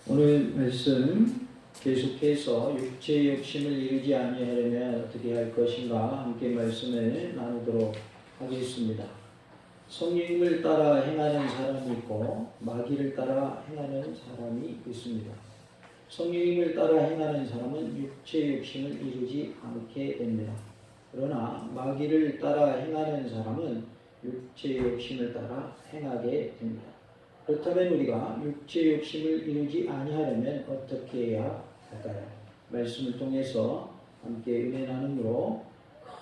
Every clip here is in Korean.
오늘 말씀 계속해서 육체의 욕심을 이루지 아니하려면 어떻게 할 것인가 함께 말씀을 나누도록 하겠습니다. 성령님을 따라 행하는 사람이 있고 마귀를 따라 행하는 사람이 있습니다. 성령님을 따라 행하는 사람은 육체의 욕심을 이루지 않게 됩니다. 그러나 마귀를 따라 행하는 사람은 육체의 욕심을 따라 행하게 됩니다. 그렇다면 우리가 육체의 욕심을 이루지 아니하려면 어떻게 해야 할까요? 말씀을 통해서 함께 은혜 나눔으로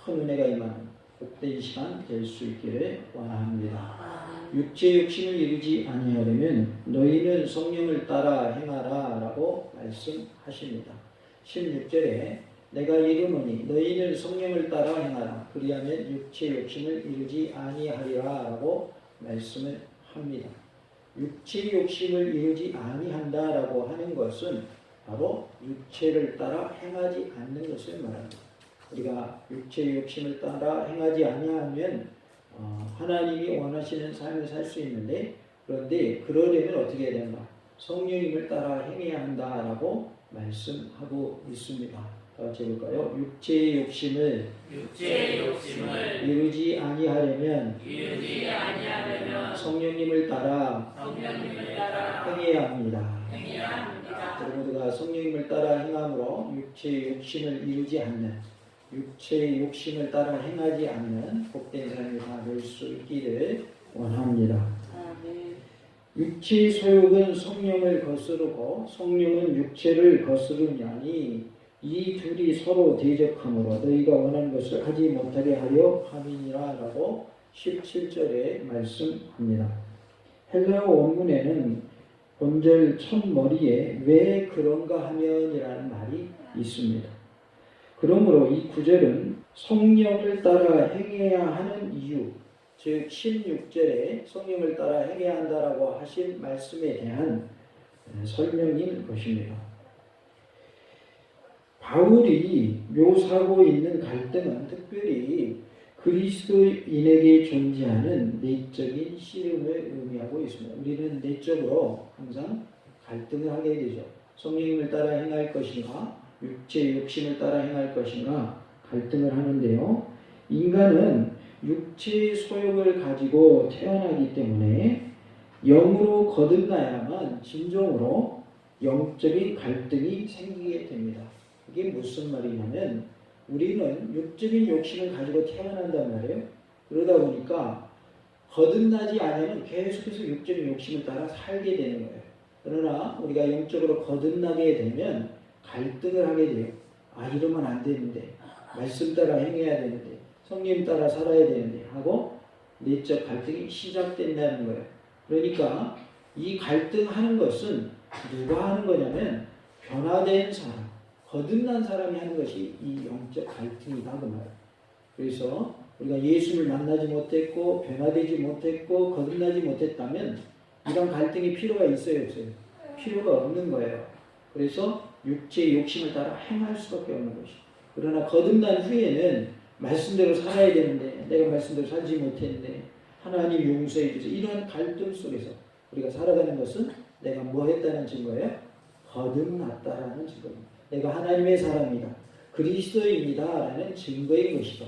큰 은혜가 임하는 복된 시간 될 수 있기를 원합니다. 육체의 욕심을 이루지 아니하려면 너희는 성령을 따라 행하라 라고 말씀하십니다. 16절에 내가 이르노니 너희는 성령을 따라 행하라 그리하면 육체의 욕심을 이루지 아니하리라 라고 말씀을 합니다. 육체의 욕심을 이루지 아니한다라고 하는 것은 바로 육체를 따라 행하지 않는 것을 말합니다. 우리가 육체의 욕심을 따라 행하지 아니하면 하나님이 원하시는 삶을 살 수 있는데, 그런데 그러려면 어떻게 해야 되는가? 성령님을 따라 행해야 한다라고 말씀하고 있습니다. 같이 해볼까요? 육체의 욕심을 이루지 아니하려면 성령님을 따라 행해야 합니다. 우리 모두가 성령님을 따라 행함으로 육체의 욕심을 이루지 않는, 육체의 욕심을 따라 행하지 않는 복된 삶이 다 될 수 있기를 원합니다. 육체의 소욕은 성령을 거스르고 성령은 육체를 거스르냐니 이 둘이 서로 대적하므로 너희가 원하는 것을 하지 못하게 하려 함이니라 라고 17절에 말씀합니다. 헬라어 원문에는 본절 첫머리에 왜 그런가 하면이라는 말이 있습니다. 그러므로 이 구절은 성령을 따라 행해야 하는 이유, 즉 16절에 성령을 따라 행해야 한다라고 하신 말씀에 대한 설명인 것입니다. 바울이 묘사하고 있는 갈등은 특별히 그리스도인에게 존재하는 내적인 씨름을 의미하고 있습니다. 우리는 내적으로 항상 갈등을 하게 되죠. 성령님을 따라 행할 것인가, 육체의 욕심을 따라 행할 것인가 갈등을 하는데요. 인간은 육체의 소욕을 가지고 태어나기 때문에 영으로 거듭나야만 진정으로 영적인 갈등이 생기게 됩니다. 이게 무슨 말이냐면 우리는 육적인 욕심을 가지고 태어난단 말이에요. 그러다 보니까 거듭나지 않으면 계속해서 육적인 욕심을 따라 살게 되는 거예요. 그러나 우리가 영적으로 거듭나게 되면 갈등을 하게 돼요. 이러면 안 되는데, 말씀 따라 행해야 되는데, 성령 따라 살아야 되는데 하고 내적 갈등이 시작된다는 거예요. 그러니까 이 갈등하는 것은 누가 하는 거냐면 변화된 사람, 거듭난 사람이 하는 것이 이 영적 갈등이다 그 말이에요. 그래서 우리가 예수를 만나지 못했고 변화되지 못했고 거듭나지 못했다면 이런 갈등이 필요가 있어요 없어요? 필요가 없는 거예요. 그래서 육체의 욕심을 따라 행할 수밖에 없는 것이. 그러나 거듭난 후에는 말씀대로 살아야 되는데 내가 말씀대로 살지 못했는데 하나님 용서해 주세요. 이런 갈등 속에서 우리가 살아가는 것은 내가 뭐 했다는 증거예요? 거듭났다라는 증거입니다. 내가 하나님의 사람이다, 그리스도인이다 라는 증거인 것이죠.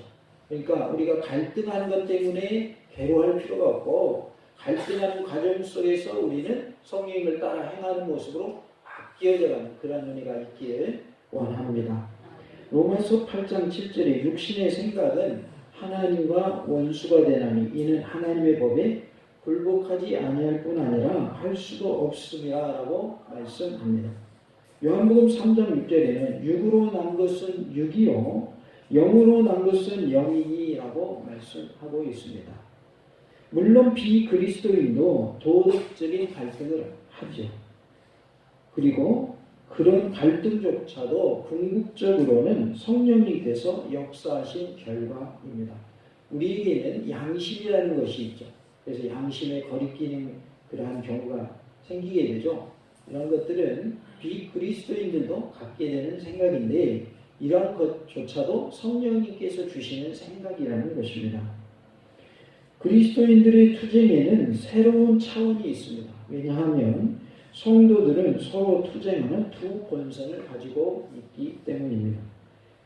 그러니까 우리가 갈등하는 것 때문에 괴로워할 필요가 없고 갈등하는 과정 속에서 우리는 성령님을 따라 행하는 모습으로 바뀌어져가는 그런 은혜가 있기를 원합니다. 로마서 8장 7절에 육신의 생각은 하나님과 원수가 되나니 이는 하나님의 법에 굴복하지 아니할 뿐 아니라 할 수도 없음이라 라고 말씀합니다. 요한복음 3장 6절에는 육으로 난 것은 육이요 영으로 난 것은 영이니 라고 말씀하고 있습니다. 물론 비그리스도인도 도덕적인 갈등을 하죠. 그리고 그런 갈등조차도 궁극적으로는 성령님께서 역사하신 결과입니다. 우리에게는 양심이라는 것이 있죠. 그래서 양심에 거리끼는 그러한 경우가 생기게 되죠. 이런 것들은 비그리스도인들도 갖게 되는 생각인데 이런 것조차도 성령님께서 주시는 생각이라는 것입니다. 그리스도인들의 투쟁에는 새로운 차원이 있습니다. 왜냐하면 성도들은 서로 투쟁하는 두 본성을 가지고 있기 때문입니다.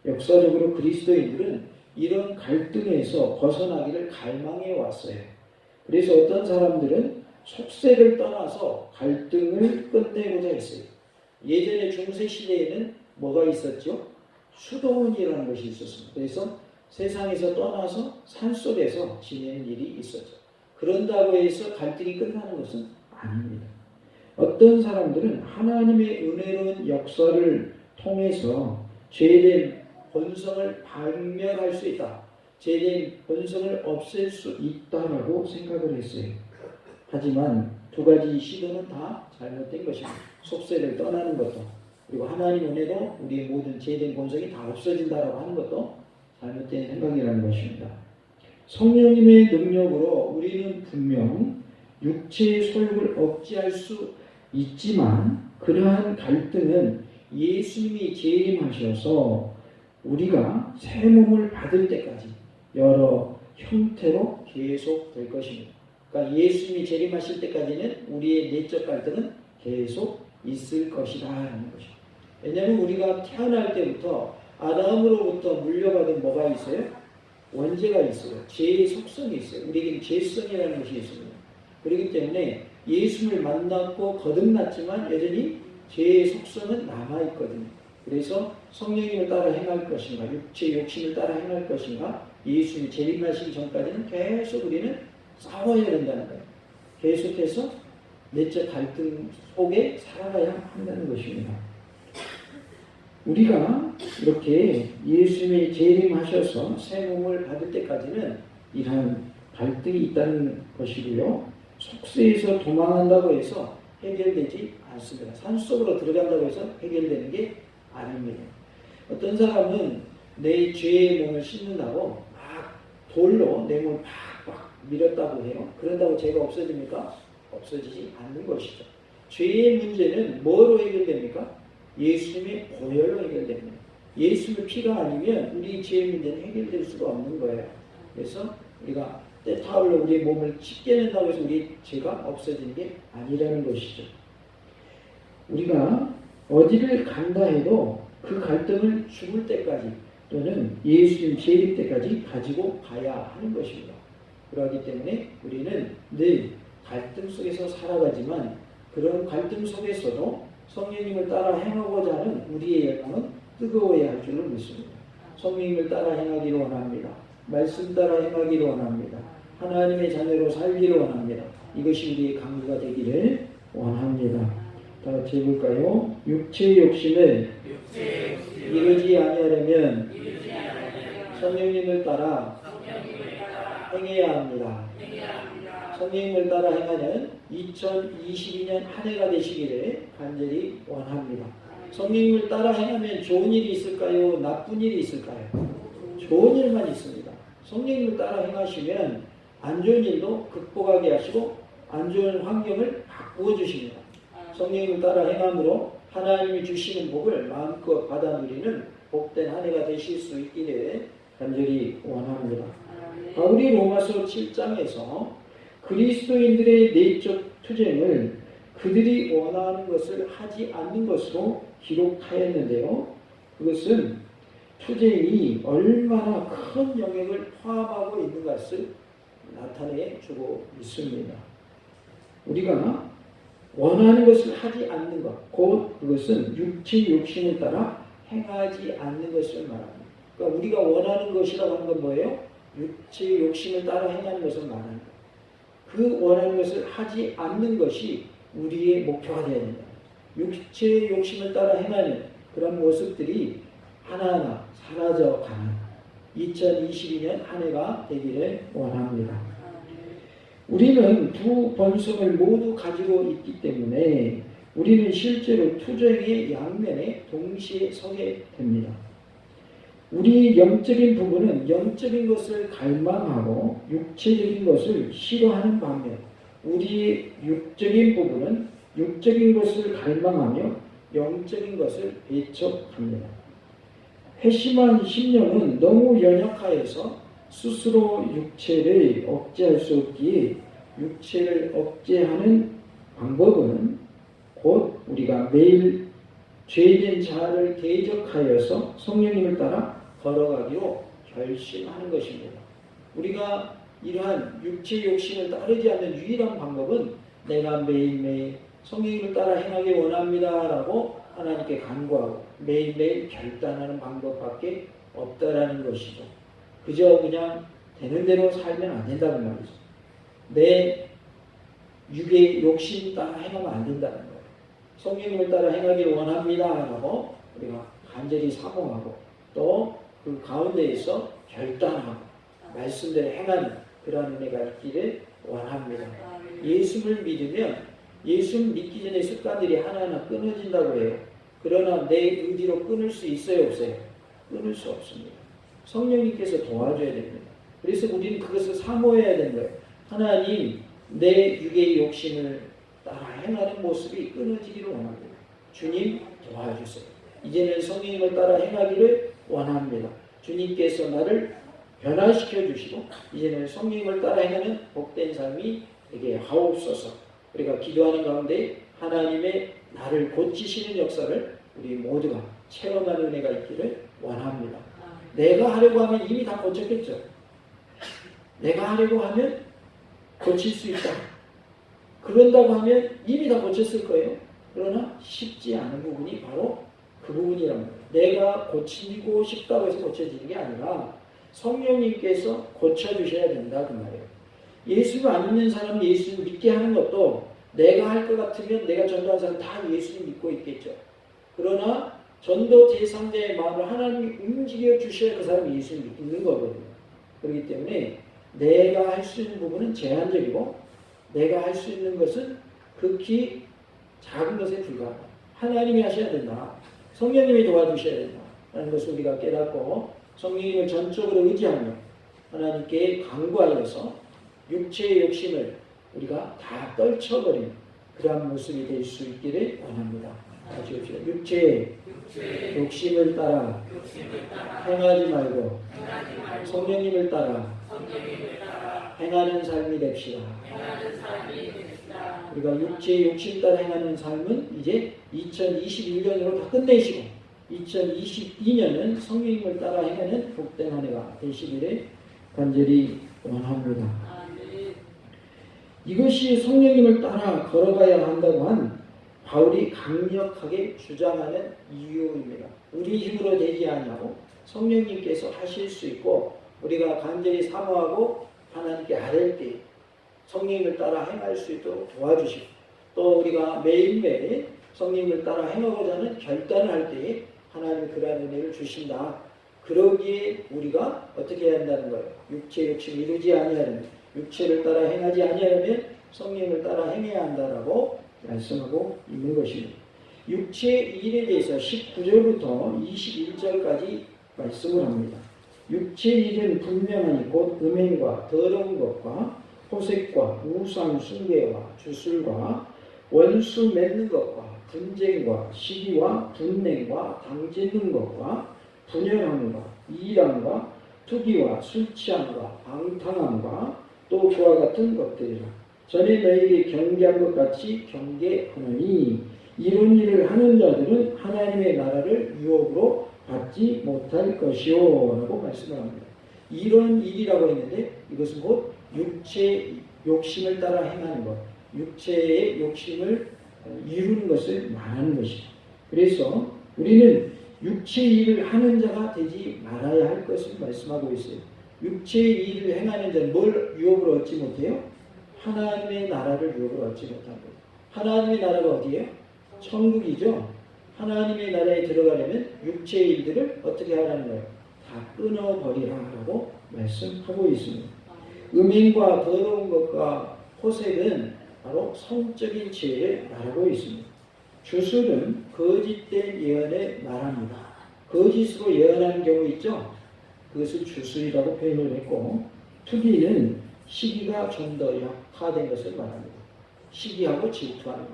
역사적으로 그리스도인들은 이런 갈등에서 벗어나기를 갈망해 왔어요. 그래서 어떤 사람들은 속세를 떠나서 갈등을 끝내고자 했어요. 예전에 중세 시대에는 뭐가 있었죠? 수도원이라는 것이 있었습니다. 그래서 세상에서 떠나서 산속에서 지내는 일이 있었죠. 그런다고 해서 갈등이 끝나는 것은 아닙니다. 어떤 사람들은 하나님의 은혜로운 역사를 통해서 죄된 본성을 발멸할 수 있다. 죄된 본성을 없앨 수 있다라고 생각을 했어요. 하지만 두 가지 시도는 다 잘못된 것입니다. 속세를 떠나는 것도, 그리고 하나님 은혜로 우리의 모든 죄된 본성이 다 없어진다라고 하는 것도 잘못된 생각이라는 것입니다. 성령님의 능력으로 우리는 분명 육체의 소욕을 억제할 수 있지만 그러한 갈등은 예수님이 재림하셔서 우리가 새 몸을 받을 때까지 여러 형태로 계속 될 것입니다. 그러니까 예수님이 재림하실 때까지는 우리의 내적 갈등은 계속 있을 것이다 라는 것입니다. 왜냐하면 우리가 태어날 때부터 아담으로부터 물려받은 뭐가 있어요? 원죄가 있어요. 죄의 속성이 있어요. 우리에게는 죄성이라는 것이 있습니다. 그렇기 때문에 예수를 만났고 거듭났지만 여전히 죄의 속성은 남아있거든요. 그래서 성령님을 따라 행할 것인가, 육체의 욕심을 따라 행할 것인가, 예수님이 재림하시기 전까지는 계속 우리는 싸워야 된다는 거예요. 계속해서 내적 갈등 속에 살아가야 한다는 것입니다. 우리가 이렇게 예수님이 재림하셔서 새 몸을 받을 때까지는 이러한 갈등이 있다는 것이고요. 속세에서 도망한다고 해서 해결되지 않습니다. 산속으로 들어간다고 해서 해결되는 게 아닙니다. 어떤 사람은 내 죄의 몸을 씻는다고 막 돌로 내 몸을 팍팍 밀었다고 해요. 그런다고 죄가 없어집니까? 없어지지 않는 것이죠. 죄의 문제는 뭐로 해결됩니까? 예수님의 보혈로 해결됩니다. 예수님의 피가 아니면 우리 죄의 문제는 해결될 수가 없는 거예요. 그래서 우리가 때타올로 우리의 몸을 씻겨낸다고 해서 우리 죄가 없어지는 게 아니라는 것이죠. 우리가 어디를 간다 해도 그 갈등을 죽을 때까지 또는 예수님 재림 때까지 가지고 가야 하는 것입니다. 그렇기 때문에 우리는 늘 갈등 속에서 살아가지만 그런 갈등 속에서도 성령님을 따라 행하고자 하는 우리의 열망은 뜨거워야 할 줄을 믿습니다. 성령님을 따라 행하기를 원합니다. 말씀 따라 행하기를 원합니다. 하나님의 자녀로 살기를 원합니다. 이것이 우리의 강구가 되기를 원합니다. 다 같이 해볼까요? 육체의 욕심을 이루지 아니하려면 성령님을 따라 행해야 합니다. 성령님을 따라 행하는 2022년 한 해가 되시기를 간절히 원합니다. 성령님을 따라 행하면 좋은 일이 있을까요? 나쁜 일이 있을까요? 좋은 일만 있습니다. 성령님을 따라 행하시면 안 좋은 일도 극복하게 하시고 안 좋은 환경을 바꾸어 주십니다. 성령님을 따라 행함으로 하나님이 주시는 복을 마음껏 받아 누리는 복된 한 해가 되실 수 있기를 간절히 원합니다. 바울이 로마서 7장에서 그리스도인들의 내적 투쟁을 그들이 원하는 것을 하지 않는 것으로 기록하였는데요. 그것은 투쟁이 얼마나 큰 영역을 포함하고 있는 것을 나타내 주고 있습니다. 우리가 원하는 것을 하지 않는 것, 곧 그것은 육체 욕심을 따라 행하지 않는 것을 말합니다. 그러니까 우리가 원하는 것이라고 하는 건 뭐예요? 육체 욕심을 따라 행하는 것을 말하는 거예요. 그 원하는 것을 하지 않는 것이 우리의 목표가 되어야 된다. 육체의 욕심을 따라 행하는 그런 모습들이 하나하나 사라져가는 2022년 한 해가 되기를 원합니다. 우리는 두 본성을 모두 가지고 있기 때문에 우리는 실제로 투쟁의 양면에 동시에 서게 됩니다. 우리 영적인 부분은 영적인 것을 갈망하고 육체적인 것을 싫어하는 반면 우리 육적인 부분은 육적인 것을 갈망하며 영적인 것을 배척합니다. 회심한 심령은 너무 연약하여서 스스로 육체를 억제할 수 없기에 육체를 억제하는 방법은 곧 우리가 매일 죄된 자를 대적하여서 성령님을 따라 걸어가기로 결심하는 것입니다. 우리가 이러한 육체 욕심을 따르지 않는 유일한 방법은 내가 매일매일 성령님을 따라 행하기 원합니다 라고 하나님께 간구하고 매일매일 결단하는 방법밖에 없다라는 것이죠. 그저 그냥 되는 대로 살면 안 된다는 말이죠. 내 육의 욕심 따라 행하면 안 된다는 거예요. 성령님을 따라 행하기를 원합니다 라고 우리가 간절히 사모하고 또 그 가운데에서 결단하고 말씀대로 행하는 그런 은혜가 있기를 원합니다. 예수를 믿으면 예수 믿기 전에 습관들이 하나하나 끊어진다고 해요. 그러나 내 의지로 끊을 수 있어요, 없어요? 끊을 수 없습니다. 성령님께서 도와줘야 됩니다. 그래서 우리는 그것을 사모해야 되는 거예요. 하나님, 내 육의 욕심을 따라 행하는 모습이 끊어지기를 원합니다. 주님 도와주세요. 이제는 성령님을 따라 행하기를 원합니다. 주님께서 나를 변화시켜 주시고 이제는 성령님을 따라 행하는 복된 삶이 되게 하옵소서. 우리가 기도하는 가운데 하나님의 나를 고치시는 역사를 우리 모두가 체험하는 은혜가 있기를 원합니다. 내가 하려고 하면 이미 다 고쳤겠죠. 내가 하려고 하면 고칠 수 있다. 그런다고 하면 이미 다 고쳤을 거예요. 그러나 쉽지 않은 부분이 바로 그 부분이란 말이에요. 내가 고치고 싶다고 해서 고쳐지는 게 아니라 성령님께서 고쳐주셔야 된다 그 말이에요. 예수를 안 믿는 사람은 예수를 믿게 하는 것도 내가 할 것 같으면 내가 전도한 사람 다 예수를 믿고 있겠죠. 그러나 전도 제3자의 마음을 하나님이 움직여 주셔야 그 사람이 예수를 믿는 거거든요. 그렇기 때문에 내가 할 수 있는 부분은 제한적이고 내가 할 수 있는 것은 극히 작은 것에 불과하다. 하나님이 하셔야 된다. 성령님이 도와주셔야 된다. 라는 것을 우리가 깨닫고 성령님을 전적으로 의지하며 하나님께 간구하여서 육체의 욕심을 우리가 다 떨쳐버리는 그러한 모습이 될 수 있기를 원합니다. 같이 봅시다. 육체의 욕심을 따라 행하지 말고 성령님을 따라 행하는 삶이 됩시다. 우리가 육체의 욕심 따라 행하는 삶은 이제 2021년으로 다 끝내시고 2022년은 성령님을 따라 행하는 복된 한 해가 되시기를 간절히 원합니다. 이것이 성령님을 따라 걸어가야 한다고 한 바울이 강력하게 주장하는 이유입니다. 우리 힘으로 되지 아니하고 성령님께서 하실 수 있고 우리가 간절히 사모하고 하나님께 아뢰 때 성령님을 따라 행할 수 있도록 도와주시고 또 우리가 매일매일 성령님을 따라 행하고자 하는 결단을 할 때에 하나님이 그러한 은혜를 주신다. 그러기에 우리가 어떻게 해야 한다는 거예요? 육체의 욕심을 이루지 아니하려면 육체를 따라 행하지 아니하려면 성령님을 따라 행해야 한다라고 말씀하고 있는 것입니다. 육체의 일에 대해서 19절부터 21절까지 말씀을 합니다. 육체의 일은 분명하니 곧 음행과 더러운 것과 호색과 우상 숭배와 주술과 원수 맺는 것과 분쟁과 시기와 분냉과 당짓는 것과 분열함과 이랑과 투기와 술 취함과 방탕함과 또 그와 같은 것들이라. 전에 너희에게 경계한 것 같이 경계하노니 이런 일을 하는 자들은 하나님의 나라를 유업으로 받지 못할 것이요 라고 말씀을 합니다. 이런 일이라고 했는데 이것은 곧 육체의 욕심을 따라 행하는 것, 육체의 욕심을 이루는 것을 말하는 것이죠. 그래서 우리는 육체의 일을 하는 자가 되지 말아야 할 것을 말씀하고 있어요. 육체의 일을 행하는 자는 뭘 유업으로 얻지 못해요? 하나님의 나라를 유업으로 얻지 못한 거예요. 하나님의 나라가 어디예요? 천국이죠. 하나님의 나라에 들어가려면 육체의 일들을 어떻게 하라는 거예요? 다 끊어버리라고 말씀하고 있습니다. 음행과 더러운 것과 호색은 바로 성적인 죄를 말하고 있습니다. 주술은 거짓된 예언을 말합니다. 거짓으로 예언하는 경우 있죠. 그것을 주술이라고 표현을 했고 투기는 시기가 좀 더 약화된 것을 말합니다. 시기하고 질투하는 것.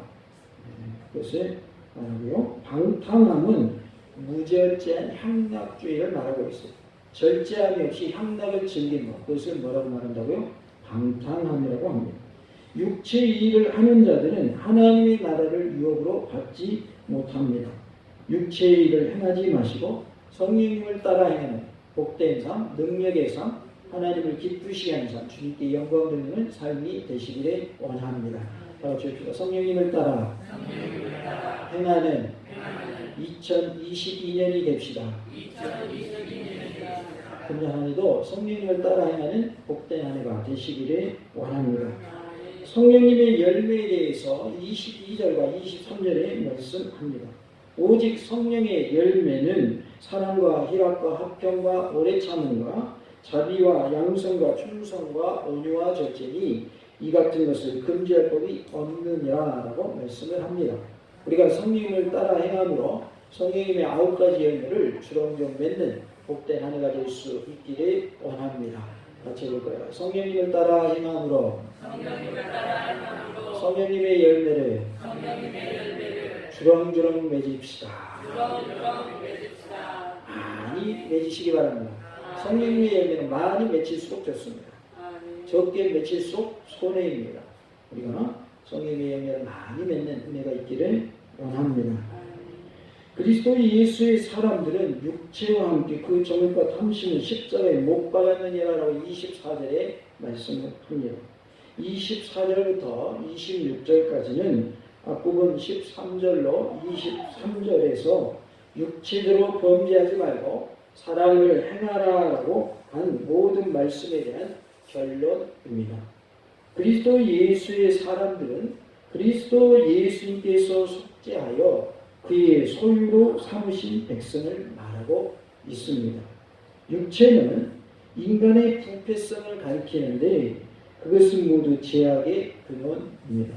그것을 말하고요. 방탕함은 무절제한 향락주의를 말하고 있어요. 절제함이 없이 향락을 즐기는 것. 그것을 뭐라고 말한다고요? 방탕함이라고 합니다. 육체의 일을 하는 자들은 하나님의 나라를 유업으로 받지 못합니다. 육체의 일을 행하지 마시고 성령님을 따라 행하는 복된 삶, 능력의 삶, 하나님을 기쁘시게 하는 삶, 주님께 영광 돌리는 삶이 되시기를 원합니다. 성령님을 따라 행하는 2022년이 됩시다. 금년 한 해도 성령님을 따라 행하는 복된 한 해가 되시기를 원합니다. 성령님의 열매에 대해서 22절과 23절에 말씀합니다. 오직 성령의 열매는 사랑과 희락과 화평과 오래 참음과 자비와 양성과 충성과 온유와 절제니 이 같은 것을 금지할 법이 없느니라라고 말씀을 합니다. 우리가 성령님을 따라 행함으로 성령님의 9가지 열매를 주렁주렁 맺는 복된 한 해가 될 수 있기를 원합니다. 같이 해볼까요? 성령님을 따라 행함으로 성령님의 열매를 주렁주렁 맺읍시다. 많이 맺으시기 바랍니다. 성령님의 열매는 많이 맺힐수록 좋습니다. 적게 맺힐수록 손해입니다. 우리가 성령의 열매를 많이 맺는 은혜가 있기를 원합니다. 그리스도 예수의 사람들은 육체와 함께 그 정욕과 탐심을 십자가에 못 박았느니라라고 24절에 말씀을 합니다. 24절부터 26절까지는 앞부분 13절로 23절에서 육체적으로 범죄하지 말고 사랑을 행하라라고 한 모든 말씀에 대한 결론입니다. 그리스도 예수의 사람들은 그리스도 예수님께서 속죄하여 그의 소유로 삼으신 백성을 말하고 있습니다. 육체는 인간의 부패성을 가리키는데 그것은 모두 죄악의 근원입니다.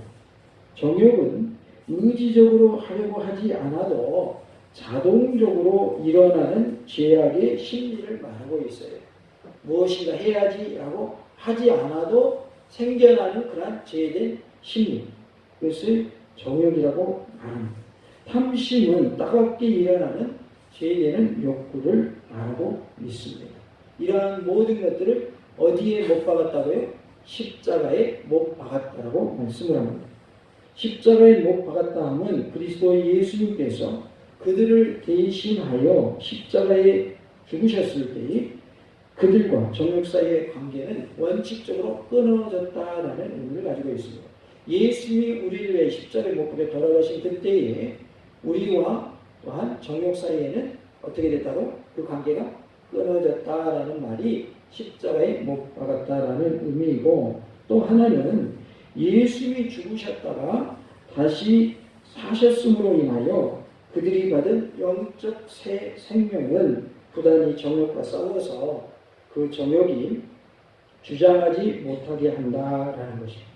정욕은 의지적으로 하려고 하지 않아도 자동적으로 일어나는 죄악의 심리를 말하고 있어요. 무엇인가 해야지라고 하지 않아도 생겨나는 그러한 죄된 심리, 그것을 정욕이라고 말합니다. 탐심은 따갑게 일어나는 죄되는 욕구를 말하고 있습니다. 이러한 모든 것들을 어디에 못 박았다고요? 십자가에 못 박았다고 말씀을 합니다. 십자가에 못 박았다 하면 그리스도 예수님께서 그들을 대신하여 십자가에 죽으셨을 때에 그들과 정욕 사이의 관계는 원칙적으로 끊어졌다라는 의미를 가지고 있습니다. 예수님이 우리를 위해 십자가에 못 박혀 돌아가신 그때에 우리와 또한 정욕 사이에는 어떻게 됐다고? 그 관계가 끊어졌다라는 말이 십자가에 못 박았다라는 의미이고, 또 하나는 예수님이 죽으셨다가 다시 사셨음으로 인하여 그들이 받은 영적 새 생명은 부단히 정욕과 싸워서 그 정욕이 주장하지 못하게 한다라는 것입니다.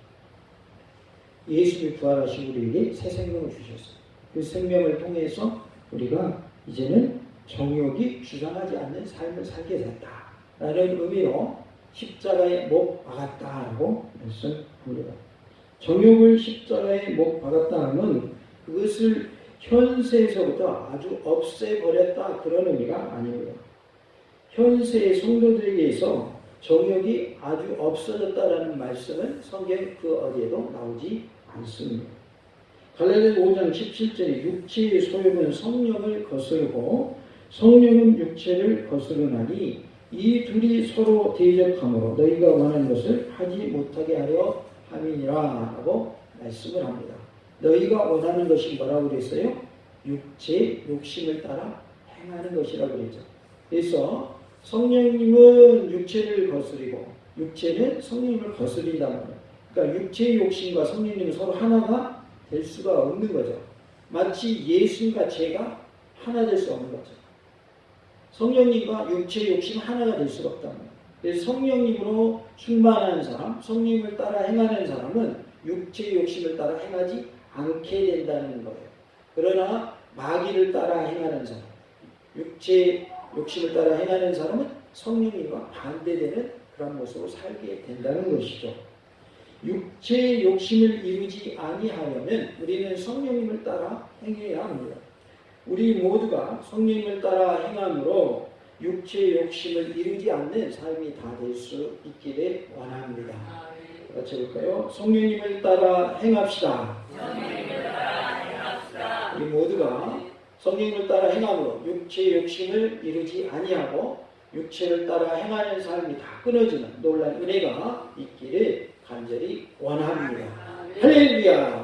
예수님이 부활하신 우리에게 새 생명을 주셨어요. 그 생명을 통해서 우리가 이제는 정욕이 주장하지 않는 삶을 살게 됐다라는 의미로 십자가에 못 박았다라고 말씀합니다. 정욕을 십자가에 못 박았다 하면 그것을 현세에서부터 아주 없애버렸다 그런 의미가 아닙니다. 현세의 성도들에게서 정욕이 아주 없어졌다라는 말씀은 성경 그 어디에도 나오지 않습니다. 갈라디아서 5장 17절에 육체의 소욕은 성령을 거스르고 성령은 육체를 거스르나니 이 둘이 서로 대적함으로 너희가 원하는 것을 하지 못하게 하려 함이니라 라고 말씀을 합니다. 너희가 원하는 것이 뭐라고 그랬어요? 육체 욕심을 따라 행하는 것이라고 그랬죠. 그래서 성령님은 육체를 거스리고 육체는 성령님을 거스린단 말이에요. 그러니까 육체의 욕심과 성령님은 서로 하나가 될 수가 없는 거죠. 마치 예수님과 죄가 하나 될 수 없는 거죠. 성령님과 육체의 욕심 하나가 될 수가 없단 말이에요. 그래서 성령님으로 충만한 사람, 성령님을 따라 행하는 사람은 육체의 욕심을 따라 행하지 않게 된다는 거예요. 그러나 마귀를 따라 행하는 사람, 육체의 욕심을 따라 행하는 사람은 성령님과 반대되는 그런 모습으로 살게 된다는 것이죠. 육체의 욕심을 이루지 아니하려면 우리는 성령님을 따라 행해야 합니다. 우리 모두가 성령님을 따라 행함으로 육체의 욕심을 이루지 않는 삶이 다 될 수 있기를 원합니다. 같이 해볼까요? 성령님을 따라 행합시다. 우리 모두가 성령님을 따라 행함으로 육체의 욕심을 이루지 아니하고 육체를 따라 행하는 삶이 다 끊어지는 놀라운 은혜가 있기를 간절히 원합니다. 할렐루야.